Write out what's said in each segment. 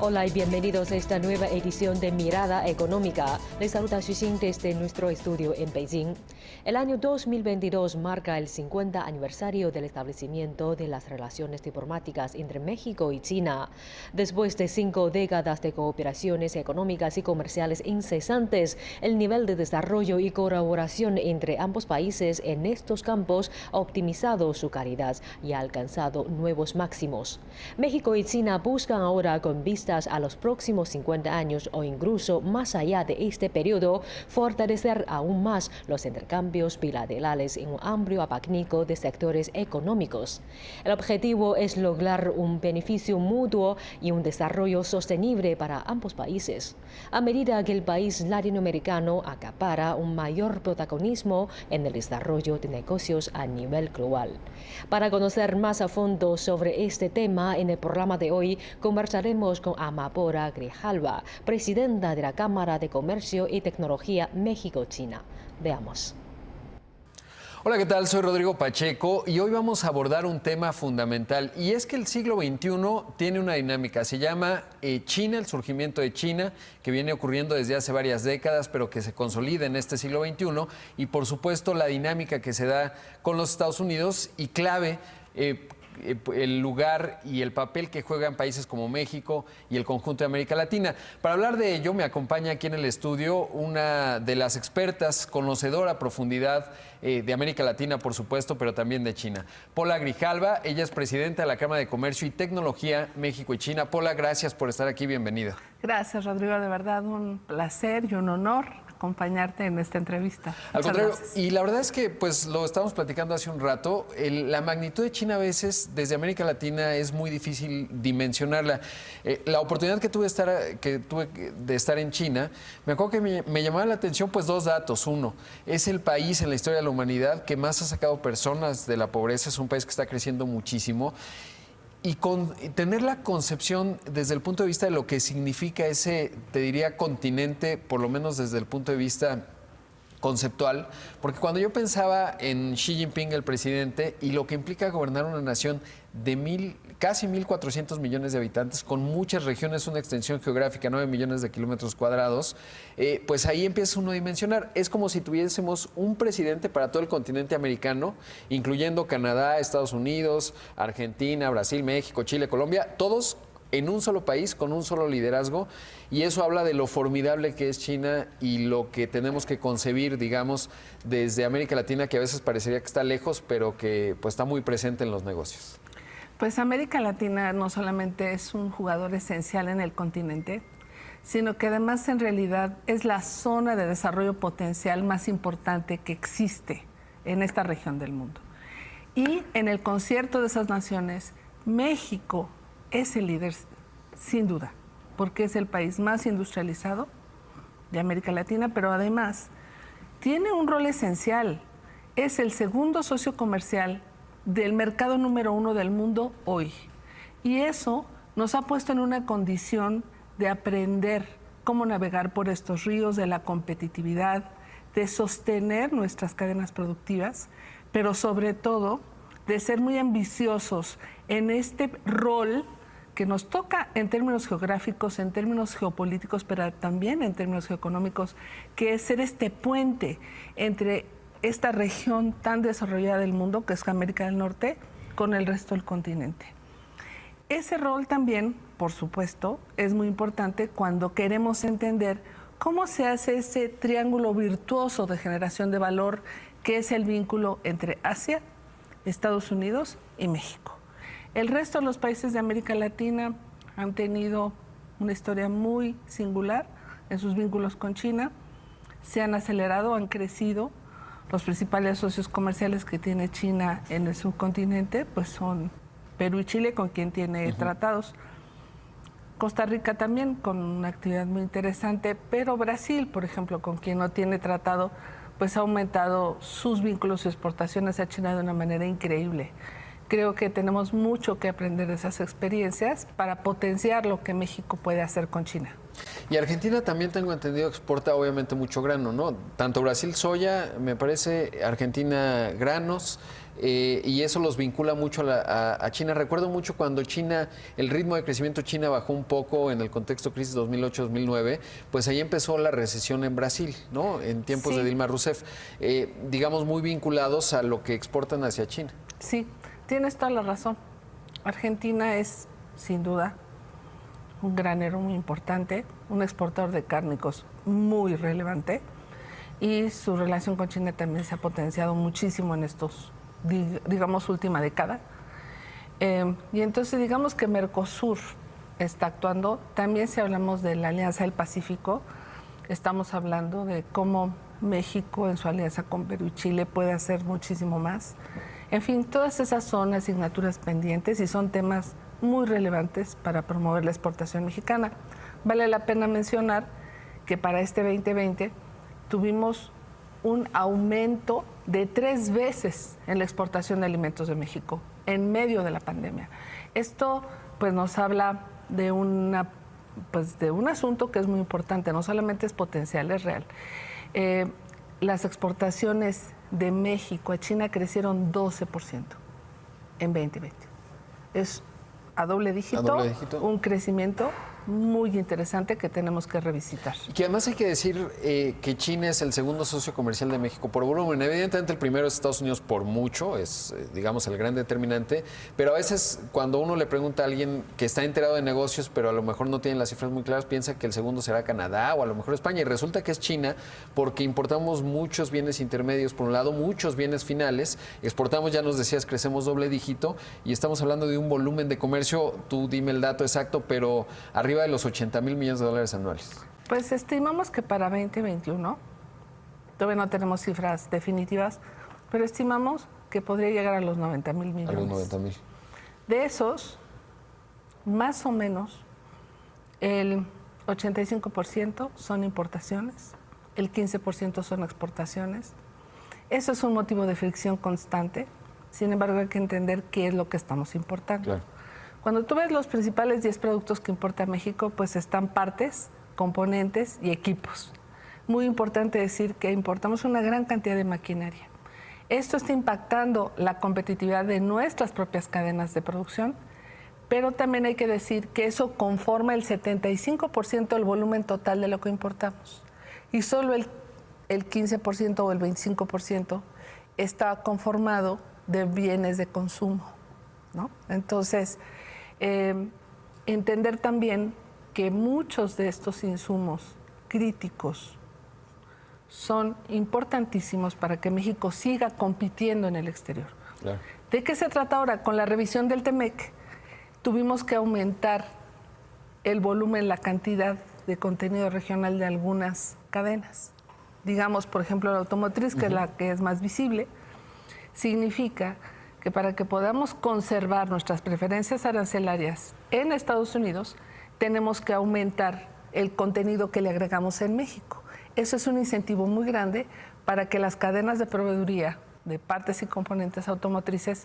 Hola y bienvenidos a esta nueva edición de Mirada Económica. Les saluda Xuxin desde nuestro estudio en Beijing. El año 2022 marca el 50 aniversario del establecimiento de las relaciones diplomáticas entre México y China. Después de 5 décadas de cooperaciones económicas y comerciales incesantes, el nivel de desarrollo y colaboración entre ambos países en estos campos ha optimizado su calidad y ha alcanzado nuevos máximos. México y China buscan ahora, con vistas a los próximos 50 años o incluso más allá de este periodo, fortalecer aún más los intercambios bilaterales en un amplio abanico de sectores económicos. El objetivo es lograr un beneficio mutuo y un desarrollo sostenible para ambos países, a medida que el país latinoamericano acapara un mayor protagonismo en el desarrollo de negocios a nivel global. Para conocer más a fondo sobre este tema, en el programa de hoy conversaremos con Amapora Grijalva, presidenta de la Cámara de Comercio y Tecnología México-China. Veamos. Hola, ¿qué tal? Soy Rodrigo Pacheco y hoy vamos a abordar un tema fundamental, y es que el siglo XXI tiene una dinámica, se llama China, el surgimiento de China, que viene ocurriendo desde hace varias décadas, pero que se consolida en este siglo XXI, y por supuesto la dinámica que se da con los Estados Unidos y clave el lugar y el papel que juegan países como México y el conjunto de América Latina. Para hablar de ello, me acompaña aquí en el estudio una de las expertas, conocedora a profundidad de América Latina, por supuesto, pero también de China. Pola Grijalva, ella es presidenta de la Cámara de Comercio y Tecnología México y China. Pola, gracias por estar aquí, bienvenida. Gracias, Rodrigo, de verdad un placer y un honor acompañarte en esta entrevista. Al contrario, y la verdad es que pues lo estábamos platicando hace un rato, la magnitud de China a veces desde América Latina es muy difícil dimensionarla. La oportunidad que tuve de estar en China, me acuerdo que me llamaba la atención pues dos datos. Uno, es el país en la historia de la humanidad que más ha sacado personas de la pobreza, es un país que está creciendo muchísimo. Y tener la concepción desde el punto de vista de lo que significa ese, te diría, continente, por lo menos desde el punto de vista conceptual, porque cuando yo pensaba en Xi Jinping, el presidente, y lo que implica gobernar una nación de casi 1.400 millones de habitantes, con muchas regiones, una extensión geográfica, 9 millones de kilómetros cuadrados, pues ahí empieza uno a dimensionar. Es como si tuviésemos un presidente para todo el continente americano, incluyendo Canadá, Estados Unidos, Argentina, Brasil, México, Chile, Colombia, todos en un solo país, con un solo liderazgo, y eso habla de lo formidable que es China y lo que tenemos que concebir, digamos, desde América Latina, que a veces parecería que está lejos, pero que pues está muy presente en los negocios. Pues América Latina no solamente es un jugador esencial en el continente, sino que además en realidad es la zona de desarrollo potencial más importante que existe en esta región del mundo. Y en el concierto de esas naciones, México es el líder, sin duda, porque es el país más industrializado de América Latina, pero además tiene un rol esencial. Es el segundo socio comercial del mercado número 1 del mundo hoy. Y eso nos ha puesto en una condición de aprender cómo navegar por estos ríos de la competitividad, de sostener nuestras cadenas productivas, pero sobre todo de ser muy ambiciosos en este rol que nos toca en términos geográficos, en términos geopolíticos, pero también en términos geoeconómicos, que es ser este puente entre esta región tan desarrollada del mundo, que es América del Norte, con el resto del continente. Ese rol también, por supuesto, es muy importante cuando queremos entender cómo se hace ese triángulo virtuoso de generación de valor, que es el vínculo entre Asia, Estados Unidos y México. El resto de los países de América Latina han tenido una historia muy singular en sus vínculos con China. Se han acelerado, han crecido. Los principales socios comerciales que tiene China en el subcontinente pues son Perú y Chile, con quien tiene tratados. Costa Rica también, con una actividad muy interesante, pero Brasil, por ejemplo, con quien no tiene tratado, pues ha aumentado sus vínculos y exportaciones a China de una manera increíble. Creo que tenemos mucho que aprender de esas experiencias para potenciar lo que México puede hacer con China. Y Argentina también, tengo entendido, exporta obviamente mucho grano, ¿no? Tanto Brasil soya, me parece, Argentina granos, y eso los vincula mucho a China. Recuerdo mucho cuando el ritmo de crecimiento de China bajó un poco en el contexto crisis 2008-2009, pues ahí empezó la recesión en Brasil, ¿no? En tiempos de Dilma Rousseff, digamos muy vinculados a lo que exportan hacia China. Sí, tienes toda la razón. Argentina es, sin duda, un granero muy importante, un exportador de cárnicos muy relevante, y su relación con China también se ha potenciado muchísimo en estos, digamos, última década. Y entonces digamos que Mercosur está actuando. También si hablamos de la Alianza del Pacífico, estamos hablando de cómo México en su alianza con Perú y Chile puede hacer muchísimo más. En fin, todas esas son asignaturas pendientes y son temas muy relevantes para promover la exportación mexicana. Vale la pena mencionar que para este 2020 tuvimos un aumento de 3 veces en la exportación de alimentos de México en medio de la pandemia. Esto pues nos habla de un asunto que es muy importante, no solamente es potencial, es real. Las exportaciones de México a China crecieron 12% en 2020. Es a doble dígito, un crecimiento muy interesante que tenemos que revisitar. Y que además hay que decir que China es el segundo socio comercial de México por volumen. Evidentemente el primero es Estados Unidos por mucho, es digamos el gran determinante, pero a veces cuando uno le pregunta a alguien que está enterado de negocios, pero a lo mejor no tiene las cifras muy claras, piensa que el segundo será Canadá o a lo mejor España, y resulta que es China porque importamos muchos bienes intermedios, por un lado muchos bienes finales, exportamos, ya nos decías, crecemos doble dígito y estamos hablando de un volumen de comercio, tú dime el dato exacto, pero arriba de los 80,000 millones de dólares anuales. Pues estimamos que para 2021, todavía no tenemos cifras definitivas, pero estimamos que podría llegar a los 90,000 millones. A los 90,000. De esos, más o menos, el 85% son importaciones, el 15% son exportaciones. Eso es un motivo de fricción constante. Sin embargo, hay que entender qué es lo que estamos importando. Claro. Cuando tú ves los principales 10 productos que importa México, pues están partes, componentes y equipos. Muy importante decir que importamos una gran cantidad de maquinaria. Esto está impactando la competitividad de nuestras propias cadenas de producción, pero también hay que decir que eso conforma el 75% del volumen total de lo que importamos. Y solo el 15% o el 25% está conformado de bienes de consumo, ¿no? Entonces, entender también que muchos de estos insumos críticos son importantísimos para que México siga compitiendo en el exterior. Claro. ¿De qué se trata ahora? Con la revisión del TEMEC tuvimos que aumentar el volumen, la cantidad de contenido regional de algunas cadenas. Digamos, por ejemplo, la automotriz, que es la que es más visible, significa que para que podamos conservar nuestras preferencias arancelarias en Estados Unidos, tenemos que aumentar el contenido que le agregamos en México. Eso es un incentivo muy grande para que las cadenas de proveeduría de partes y componentes automotrices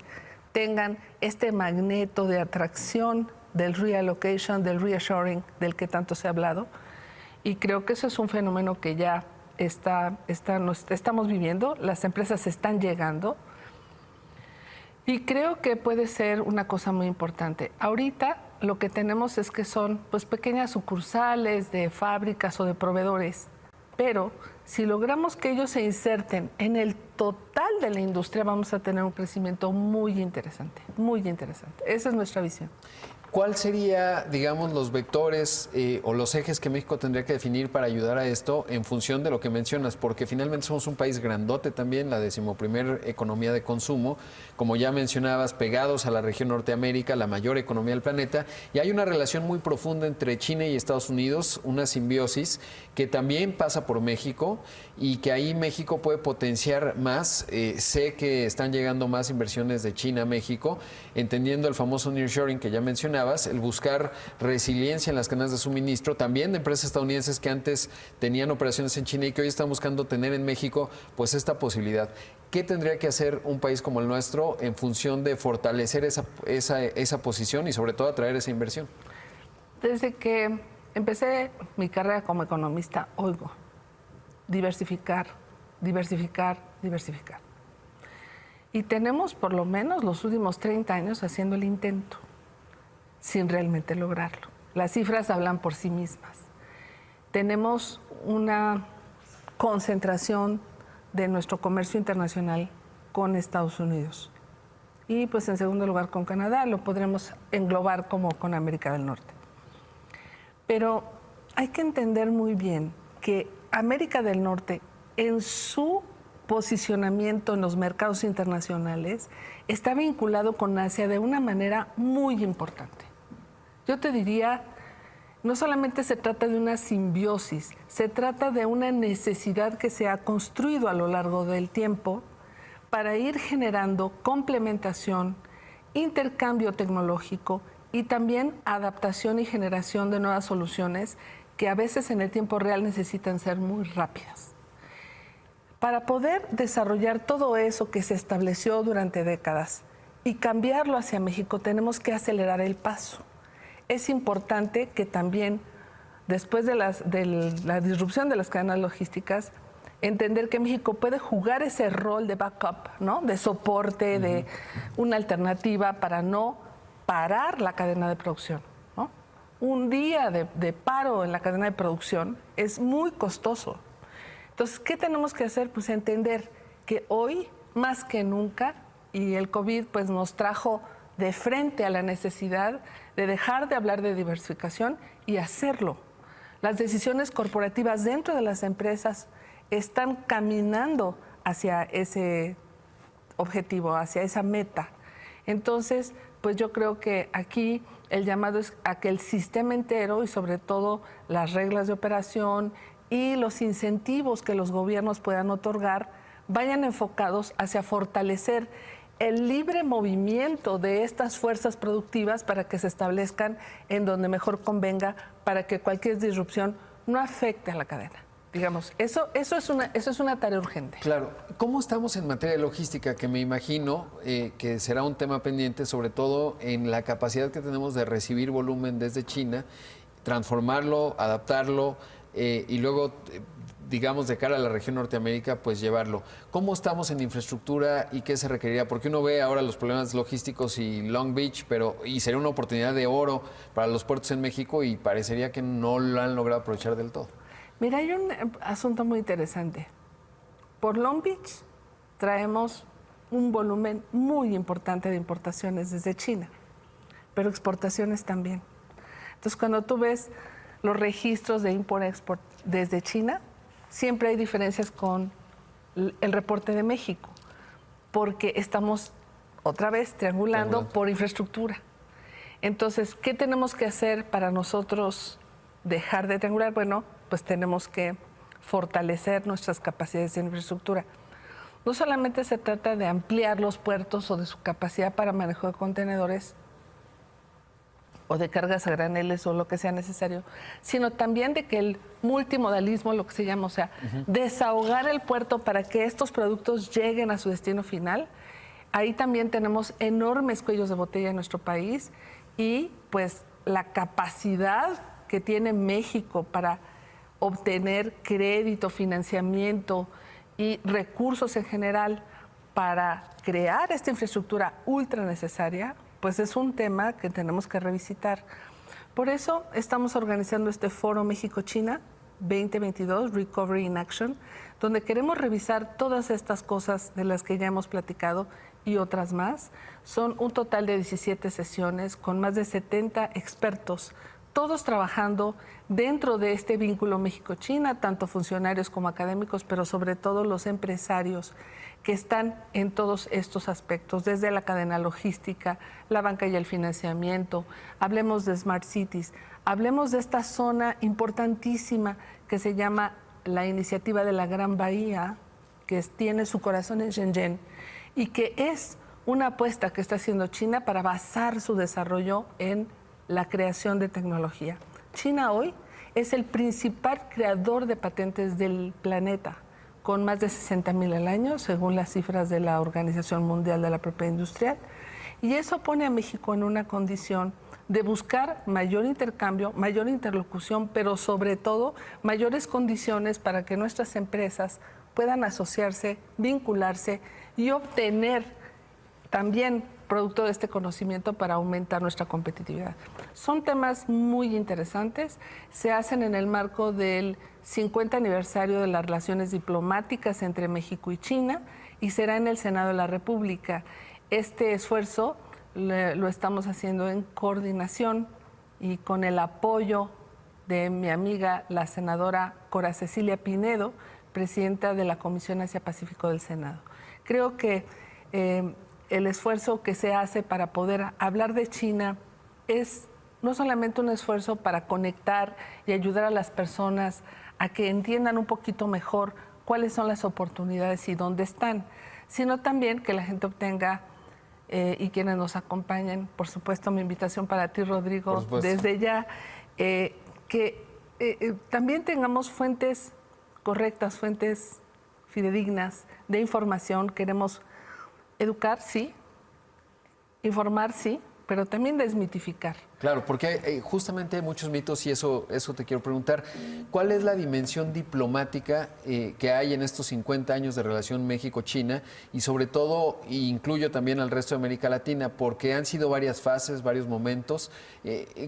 tengan este magneto de atracción del reallocation, del reshoring, del que tanto se ha hablado. Y creo que eso es un fenómeno que ya estamos viviendo, las empresas están llegando. Y creo que puede ser una cosa muy importante. Ahorita lo que tenemos es que son pues pequeñas sucursales de fábricas o de proveedores, pero si logramos que ellos se inserten en el total de la industria, vamos a tener un crecimiento muy interesante, muy interesante. Esa es nuestra visión. ¿Cuál sería, digamos, los vectores o los ejes que México tendría que definir para ayudar a esto en función de lo que mencionas? Porque finalmente somos un país grandote también, la 11ª economía de consumo, como ya mencionabas, pegados a la región Norteamérica, la mayor economía del planeta, y hay una relación muy profunda entre China y Estados Unidos, una simbiosis que también pasa por México y que ahí México puede potenciar más. Sé que están llegando más inversiones de China a México, entendiendo el famoso nearshoring que ya mencionabas, el buscar resiliencia en las cadenas de suministro, también de empresas estadounidenses que antes tenían operaciones en China y que hoy están buscando tener en México pues esta posibilidad. ¿Qué tendría que hacer un país como el nuestro en función de fortalecer esa posición y sobre todo atraer esa inversión? Desde que empecé mi carrera como economista, oigo diversificar, diversificar, diversificar. Y tenemos por lo menos los últimos 30 años haciendo el intento, sin realmente lograrlo. Las cifras hablan por sí mismas. Tenemos una concentración de nuestro comercio internacional con Estados Unidos. Y pues en segundo lugar con Canadá, lo podremos englobar como con América del Norte. Pero hay que entender muy bien que América del Norte, en su posicionamiento en los mercados internacionales, está vinculado con Asia de una manera muy importante. Yo te diría, no solamente se trata de una simbiosis, se trata de una necesidad que se ha construido a lo largo del tiempo para ir generando complementación, intercambio tecnológico y también adaptación y generación de nuevas soluciones que a veces en el tiempo real necesitan ser muy rápidas. Para poder desarrollar todo eso que se estableció durante décadas y cambiarlo hacia México, tenemos que acelerar el paso. Es importante que también, después de la disrupción de las cadenas logísticas, entender que México puede jugar ese rol de backup, ¿no? De soporte, de una alternativa para no parar la cadena de producción, ¿no? Un día de paro en la cadena de producción es muy costoso. Entonces, ¿qué tenemos que hacer? Pues entender que hoy, más que nunca, y el COVID pues nos trajo de frente a la necesidad de dejar de hablar de diversificación y hacerlo. Las decisiones corporativas dentro de las empresas están caminando hacia ese objetivo, hacia esa meta. Entonces, pues yo creo que aquí el llamado es a que el sistema entero y sobre todo las reglas de operación y los incentivos que los gobiernos puedan otorgar vayan enfocados hacia fortalecer el libre movimiento de estas fuerzas productivas para que se establezcan en donde mejor convenga, para que cualquier disrupción no afecte a la cadena. Digamos, eso es una tarea urgente. Claro. ¿Cómo estamos en materia de logística? Que me imagino que será un tema pendiente, sobre todo en la capacidad que tenemos de recibir volumen desde China, transformarlo, adaptarlo y luego, digamos, de cara a la región Norteamérica, pues llevarlo. ¿Cómo estamos en infraestructura y qué se requeriría? Porque uno ve ahora los problemas logísticos y Long Beach, y sería una oportunidad de oro para los puertos en México y parecería que no lo han logrado aprovechar del todo. Mira, hay un asunto muy interesante. Por Long Beach traemos un volumen muy importante de importaciones desde China, pero exportaciones también. Entonces, cuando tú ves los registros de import-export desde China, siempre hay diferencias con el reporte de México, porque estamos otra vez triangulando por infraestructura. Entonces, ¿qué tenemos que hacer para nosotros dejar de triangular? Bueno, pues tenemos que fortalecer nuestras capacidades de infraestructura. No solamente se trata de ampliar los puertos o de su capacidad para manejo de contenedores o de cargas a graneles o lo que sea necesario, sino también de que el multimodalismo, lo que se llama, o sea, desahogar el puerto para que estos productos lleguen a su destino final. Ahí también tenemos enormes cuellos de botella en nuestro país y pues la capacidad que tiene México para obtener crédito, financiamiento y recursos en general para crear esta infraestructura ultra necesaria, pues es un tema que tenemos que revisitar. Por eso estamos organizando este Foro México-China 2022, Recovery in Action, donde queremos revisar todas estas cosas de las que ya hemos platicado y otras más. Son un total de 17 sesiones con más de 70 expertos, todos trabajando dentro de este vínculo México-China, tanto funcionarios como académicos, pero sobre todo los empresarios que están en todos estos aspectos, desde la cadena logística, la banca y el financiamiento. Hablemos de Smart Cities, hablemos de esta zona importantísima que se llama la Iniciativa de la Gran Bahía, que tiene su corazón en Shenzhen y que es una apuesta que está haciendo China para basar su desarrollo en la creación de tecnología. China hoy es el principal creador de patentes del planeta, con más de 60,000 al año, según las cifras de la Organización Mundial de la Propiedad Industrial. Y eso pone a México en una condición de buscar mayor intercambio, mayor interlocución, pero sobre todo mayores condiciones para que nuestras empresas puedan asociarse, vincularse y obtener también producto de este conocimiento para aumentar nuestra competitividad. Son temas muy interesantes, se hacen en el marco del 50 aniversario de las relaciones diplomáticas entre México y China y será en el Senado de la República. Este esfuerzo lo estamos haciendo en coordinación y con el apoyo de mi amiga, la senadora Cora Cecilia Pinedo, presidenta de la Comisión Asia-Pacífico del Senado. Creo que el esfuerzo que se hace para poder hablar de China es no solamente un esfuerzo para conectar y ayudar a las personas a que entiendan un poquito mejor cuáles son las oportunidades y dónde están, sino también que la gente obtenga, y quienes nos acompañen, por supuesto mi invitación para ti, Rodrigo, desde ya, que también tengamos fuentes correctas, fuentes fidedignas de información. Queremos educar, sí, informar, sí, pero también desmitificar. Claro, porque justamente hay muchos mitos y eso te quiero preguntar. ¿Cuál es la dimensión diplomática que hay en estos 50 años de relación México-China? Y sobre todo, incluyo también al resto de América Latina, porque han sido varias fases, varios momentos.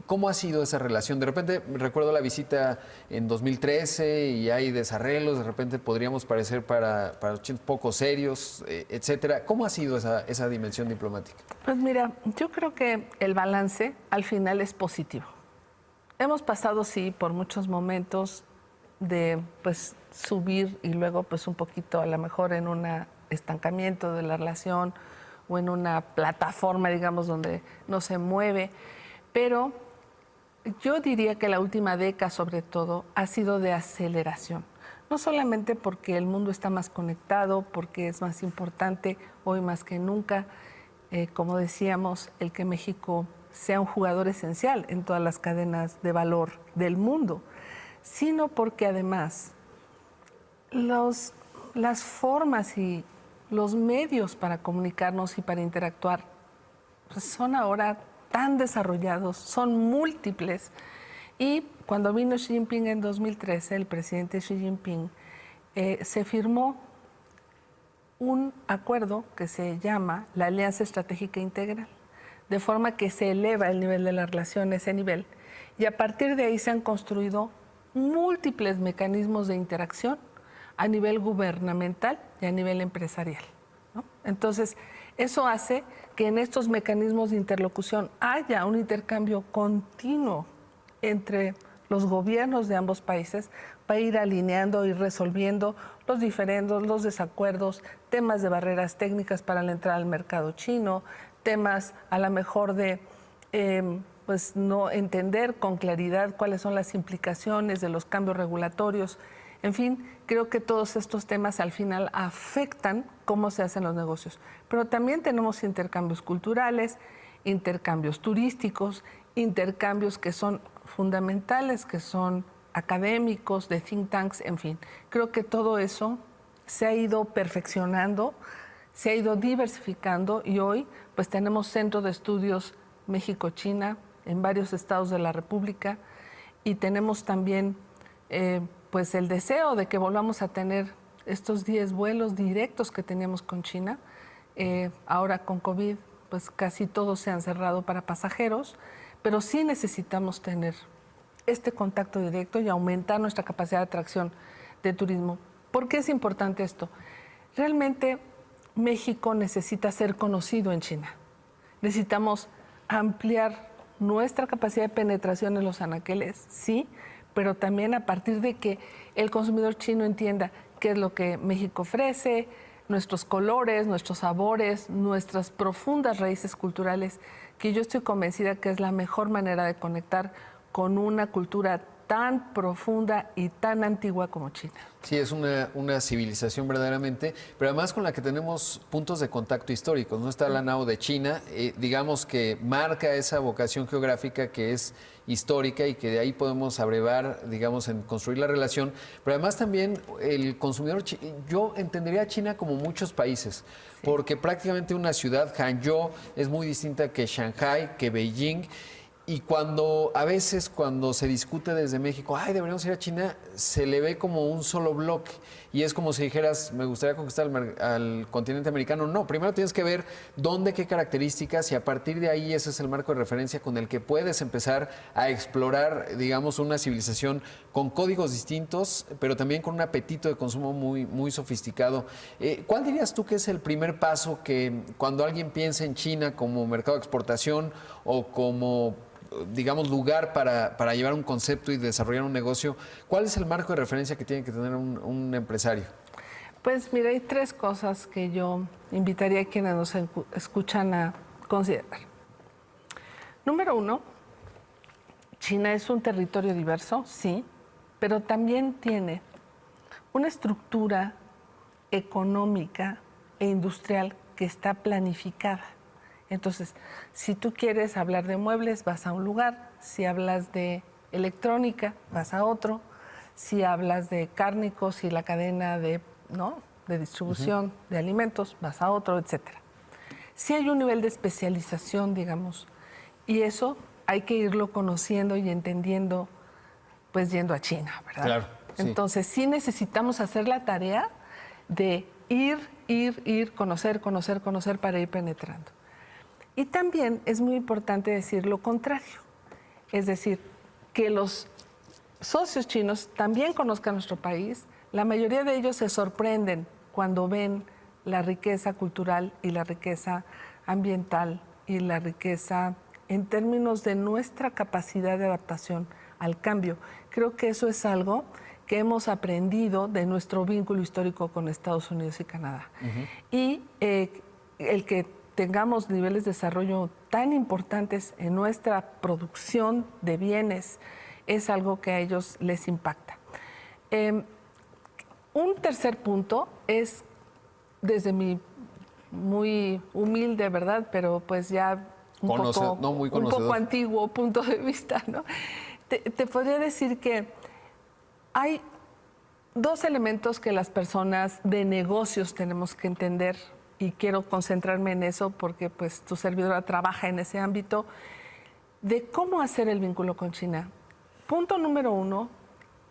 ¿Cómo ha sido esa relación? De repente recuerdo la visita en 2013 y hay desarreglos, de repente podríamos parecer para los chinos poco serios, etcétera. ¿Cómo ha sido esa dimensión diplomática? Pues mira, yo creo que el balance al final es positivo. Hemos pasado, sí, por muchos momentos de pues subir y luego pues un poquito a lo mejor en un estancamiento de la relación o en una plataforma, digamos, donde no se mueve, pero yo diría que la última década sobre todo ha sido de aceleración. No solamente porque el mundo está más conectado, porque es más importante hoy más que nunca, como decíamos, el que México sea un jugador esencial en todas las cadenas de valor del mundo, sino porque además las formas y los medios para comunicarnos y para interactuar pues son ahora tan desarrollados, son múltiples. Y cuando vino Xi Jinping en 2013, el presidente Xi Jinping, se firmó un acuerdo que se llama la Alianza Estratégica Integral, de forma que se eleva el nivel de la relación a ese nivel. Y a partir de ahí se han construido múltiples mecanismos de interacción a nivel gubernamental y a nivel empresarial, ¿no? Entonces, eso hace que en estos mecanismos de interlocución haya un intercambio continuo entre los gobiernos de ambos países para ir alineando y resolviendo los diferendos, los desacuerdos, temas de barreras técnicas para la entrada al mercado chino, temas a lo mejor de pues no entender con claridad cuáles son las implicaciones de los cambios regulatorios. En fin, creo que todos estos temas al final afectan cómo se hacen los negocios. Pero también tenemos intercambios culturales, intercambios turísticos, intercambios que son fundamentales, que son académicos, de think tanks, en fin. Creo que todo eso se ha ido perfeccionando, se ha ido diversificando y hoy pues tenemos centros de estudios México-China en varios estados de la República y tenemos también pues el deseo de que volvamos a tener estos 10 vuelos directos que teníamos con China. Ahora con COVID pues casi todos se han cerrado para pasajeros, pero sí necesitamos tener este contacto directo y aumentar nuestra capacidad de atracción de turismo. ¿Por qué es importante esto? Realmente México necesita ser conocido en China. Necesitamos ampliar nuestra capacidad de penetración en los anaqueles, sí, pero también a partir de que el consumidor chino entienda qué es lo que México ofrece, nuestros colores, nuestros sabores, nuestras profundas raíces culturales, que yo estoy convencida que es la mejor manera de conectar con una cultura tan profunda y tan antigua como China. Sí, es una civilización verdaderamente, pero además con la que tenemos puntos de contacto históricos. No está la Nao de China, digamos que marca esa vocación geográfica que es histórica y que de ahí podemos abrevar, digamos, en construir la relación. Pero además también el consumidor, yo entendería a China como muchos países, sí, porque prácticamente una ciudad, Hangzhou, es muy distinta que Shanghai, que Beijing. Y a veces cuando se discute desde México, ay, deberíamos ir a China, se le ve como un solo bloque. Y es como si dijeras, me gustaría conquistar al continente americano. No, primero tienes que ver dónde, qué características, y a partir de ahí ese es el marco de referencia con el que puedes empezar a explorar, digamos, una civilización con códigos distintos, pero también con un apetito de consumo muy, muy sofisticado. ¿Cuál dirías tú que es el primer paso que cuando alguien piensa en China como mercado de exportación o como, digamos, lugar para llevar un concepto y desarrollar un negocio, cuál es el marco de referencia que tiene que tener un empresario? Pues mira, hay 3 cosas que yo invitaría a quienes nos escuchan a considerar. Número 1, China es un territorio diverso, sí, pero también tiene una estructura económica e industrial que está planificada. Entonces, si tú quieres hablar de muebles, vas a un lugar. Si hablas de electrónica, vas a otro. Si hablas de cárnicos y la cadena de distribución de alimentos, vas a otro, etc. Sí hay un nivel de especialización, digamos, y eso hay que irlo conociendo y entendiendo, pues yendo a China, ¿verdad? Claro, sí. Entonces, sí necesitamos hacer la tarea de ir, conocer para ir penetrando. Y también es muy importante decir lo contrario, es decir, que los socios chinos también conozcan nuestro país. La mayoría de ellos se sorprenden cuando ven la riqueza cultural y la riqueza ambiental y la riqueza en términos de nuestra capacidad de adaptación al cambio. Creo que eso es algo que hemos aprendido de nuestro vínculo histórico con Estados Unidos y Canadá. Y el que tengamos niveles de desarrollo tan importantes en nuestra producción de bienes es algo que a ellos les impacta. Un tercer punto es, desde mi muy humilde, ¿verdad? Pero pues ya un poco antiguo punto de vista, ¿no? Te podría decir que hay 2 elementos que las personas de negocios tenemos que entender, y quiero concentrarme en eso porque pues tu servidora trabaja en ese ámbito, de cómo hacer el vínculo con China. Punto número 1,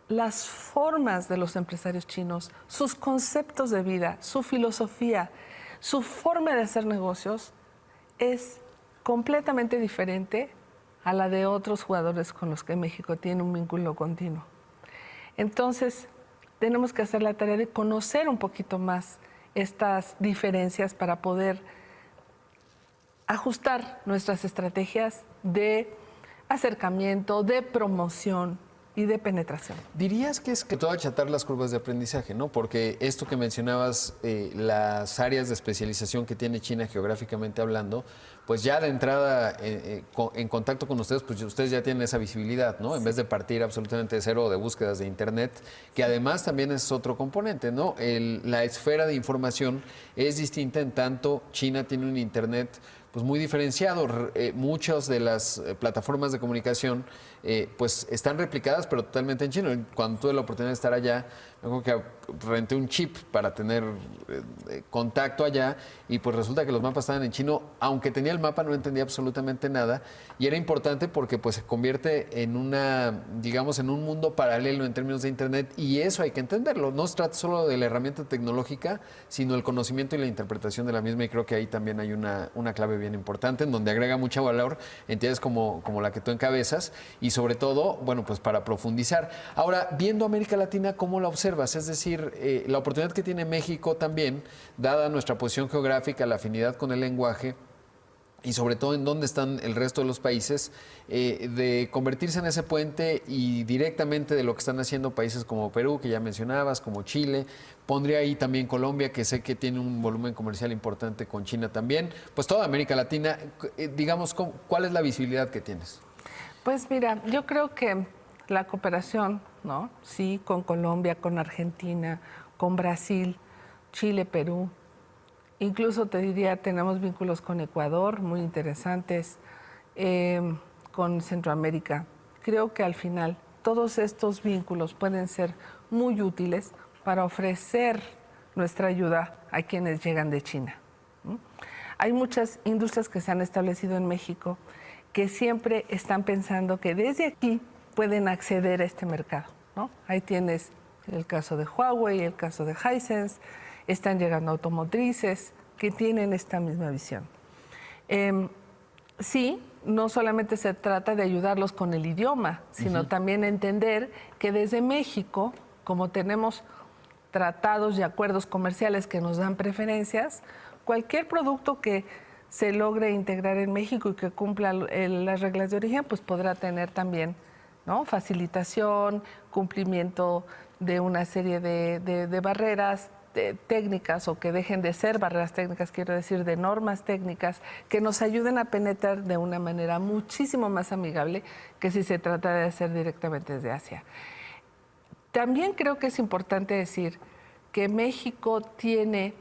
las formas de los empresarios chinos, sus conceptos de vida, su filosofía, su forma de hacer negocios es completamente diferente a la de otros jugadores con los que México tiene un vínculo continuo. Entonces, tenemos que hacer la tarea de conocer un poquito más estas diferencias para poder ajustar nuestras estrategias de acercamiento, de promoción y de penetración. ¿Dirías que es que todo achatar las curvas de aprendizaje, ¿no? Porque esto que mencionabas, las áreas de especialización que tiene China geográficamente hablando, pues ya de entrada en contacto con ustedes, pues ustedes ya tienen esa visibilidad, ¿no? En vez de partir absolutamente de cero de búsquedas de Internet, que además también es otro componente, ¿no? La esfera de información es distinta, en tanto China tiene un Internet pues muy diferenciado. Muchas de las plataformas de comunicación pues están replicadas, pero totalmente en chino. Cuando tuve la oportunidad de estar allá, me acuerdo que renté un chip para tener contacto allá, y pues resulta que los mapas estaban en chino. Aunque tenía el mapa, no entendía absolutamente nada, y era importante porque pues se convierte en digamos, en un mundo paralelo en términos de Internet, y eso hay que entenderlo. No se trata solo de la herramienta tecnológica, sino el conocimiento y la interpretación de la misma, y creo que ahí también hay una clave bien importante, en donde agrega mucho valor entidades como la que tú encabezas, y sobre todo, bueno, pues para profundizar. Ahora, viendo América Latina, ¿cómo la observas? Es decir, la oportunidad que tiene México también, dada nuestra posición geográfica, la afinidad con el lenguaje, y sobre todo en dónde están el resto de los países, de convertirse en ese puente, y directamente de lo que están haciendo países como Perú, que ya mencionabas, como Chile. Pondría ahí también Colombia, que sé que tiene un volumen comercial importante con China también. Pues toda América Latina, digamos, ¿cuál es la visibilidad que tienes? Pues mira, yo creo que la cooperación, ¿no? Sí, con Colombia, con Argentina, con Brasil, Chile, Perú. Incluso te diría, tenemos vínculos con Ecuador muy interesantes, con Centroamérica. Creo que al final todos estos vínculos pueden ser muy útiles para ofrecer nuestra ayuda a quienes llegan de China. Hay muchas industrias que se han establecido en México que siempre están pensando que desde aquí pueden acceder a este mercado, ¿no? Ahí tienes el caso de Huawei, el caso de Hisense, están llegando automotrices que tienen esta misma visión. Sí, no solamente se trata de ayudarlos con el idioma, sino también entender que desde México, como tenemos tratados y acuerdos comerciales que nos dan preferencias, cualquier producto que se logre integrar en México y que cumpla las reglas de origen, pues podrá tener también, ¿no?, facilitación, cumplimiento de una serie de barreras técnicas, o que dejen de ser barreras técnicas, quiero decir, de normas técnicas que nos ayuden a penetrar de una manera muchísimo más amigable que si se trata de hacer directamente desde Asia. También creo que es importante decir que México tiene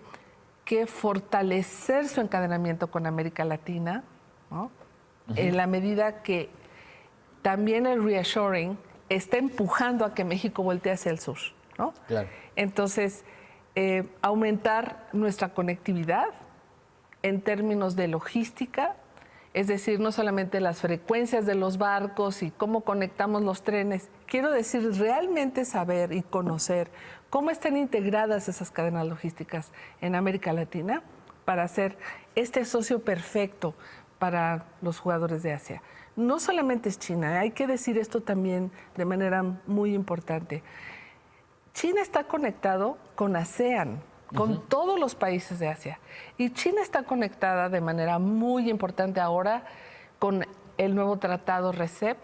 que fortalecer su encadenamiento con América Latina, ¿no?, en la medida que también el reshoring está empujando a que México voltee hacia el sur, ¿no? Claro. Entonces, aumentar nuestra conectividad en términos de logística, es decir, no solamente las frecuencias de los barcos y cómo conectamos los trenes, quiero decir, realmente saber y conocer cómo están integradas esas cadenas logísticas en América Latina para ser este socio perfecto para los jugadores de Asia. No solamente es China, hay que decir esto también de manera muy importante. China está conectado con ASEAN, con todos los países de Asia. Y China está conectada de manera muy importante ahora con el nuevo tratado RCEP,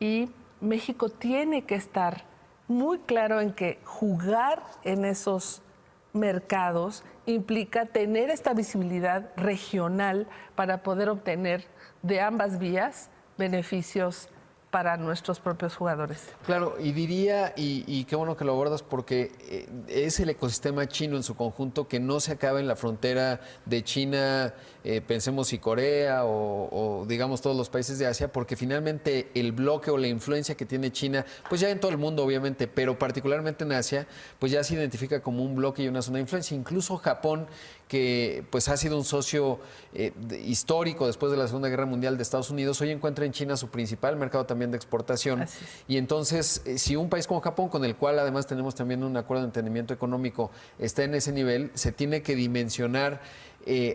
y México tiene que estar muy claro en que jugar en esos mercados implica tener esta visibilidad regional para poder obtener de ambas vías beneficios para nuestros propios jugadores. Claro, y diría, y qué bueno que lo abordas, porque es el ecosistema chino en su conjunto que no se acaba en la frontera de China, pensemos y Corea o digamos todos los países de Asia, porque finalmente el bloque o la influencia que tiene China, pues ya en todo el mundo obviamente, pero particularmente en Asia, pues ya se identifica como un bloque y una zona de influencia. Incluso Japón, que pues ha sido un socio histórico después de la Segunda Guerra Mundial de Estados Unidos, hoy encuentra en China su principal mercado también de exportación. Y entonces, si un país como Japón, con el cual además tenemos también un acuerdo de entendimiento económico, está en ese nivel, se tiene que dimensionar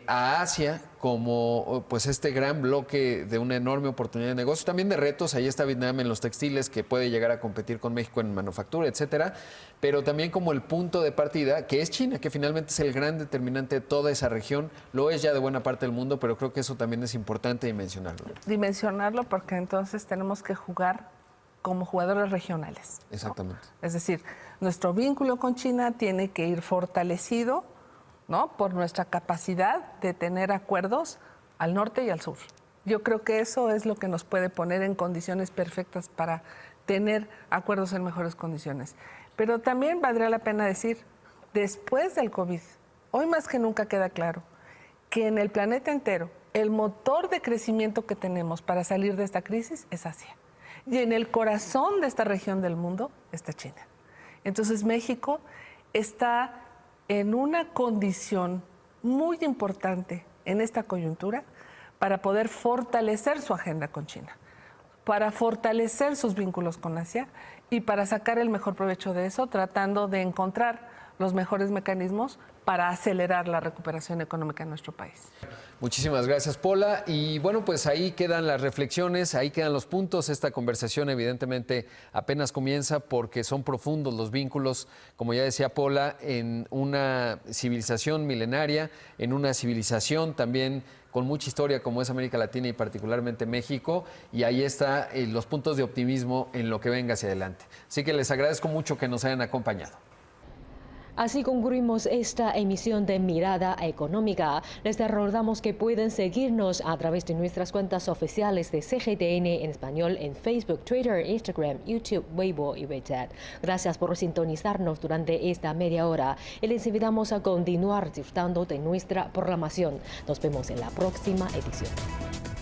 a Asia como pues este gran bloque de una enorme oportunidad de negocio, también de retos. Ahí está Vietnam en los textiles, que puede llegar a competir con México en manufactura, etcétera, pero también como el punto de partida, que es China, que finalmente es el gran determinante de toda esa región, lo es ya de buena parte del mundo, pero creo que eso también es importante dimensionarlo. Dimensionarlo, porque entonces tenemos que jugar como jugadores regionales, ¿no? Exactamente. Es decir, nuestro vínculo con China tiene que ir fortalecido, ¿no?, por nuestra capacidad de tener acuerdos al norte y al sur. Yo creo que eso es lo que nos puede poner en condiciones perfectas para tener acuerdos en mejores condiciones. Pero también valdría la pena decir, después del COVID, hoy más que nunca queda claro que en el planeta entero el motor de crecimiento que tenemos para salir de esta crisis es Asia. Y en el corazón de esta región del mundo está China. Entonces México está en una condición muy importante en esta coyuntura para poder fortalecer su agenda con China, para fortalecer sus vínculos con Asia y para sacar el mejor provecho de eso, tratando de encontrar los mejores mecanismos para acelerar la recuperación económica en nuestro país. Muchísimas gracias, Pola. Y bueno, pues ahí quedan las reflexiones, ahí quedan los puntos. Esta conversación evidentemente apenas comienza porque son profundos los vínculos, como ya decía Pola, en una civilización milenaria, en una civilización también con mucha historia como es América Latina y particularmente México, y ahí están los puntos de optimismo en lo que venga hacia adelante. Así que les agradezco mucho que nos hayan acompañado. Así concluimos esta emisión de Mirada Económica. Les recordamos que pueden seguirnos a través de nuestras cuentas oficiales de CGTN en español en Facebook, Twitter, Instagram, YouTube, Weibo y WeChat. Gracias por sintonizarnos durante esta media hora y les invitamos a continuar disfrutando de nuestra programación. Nos vemos en la próxima edición.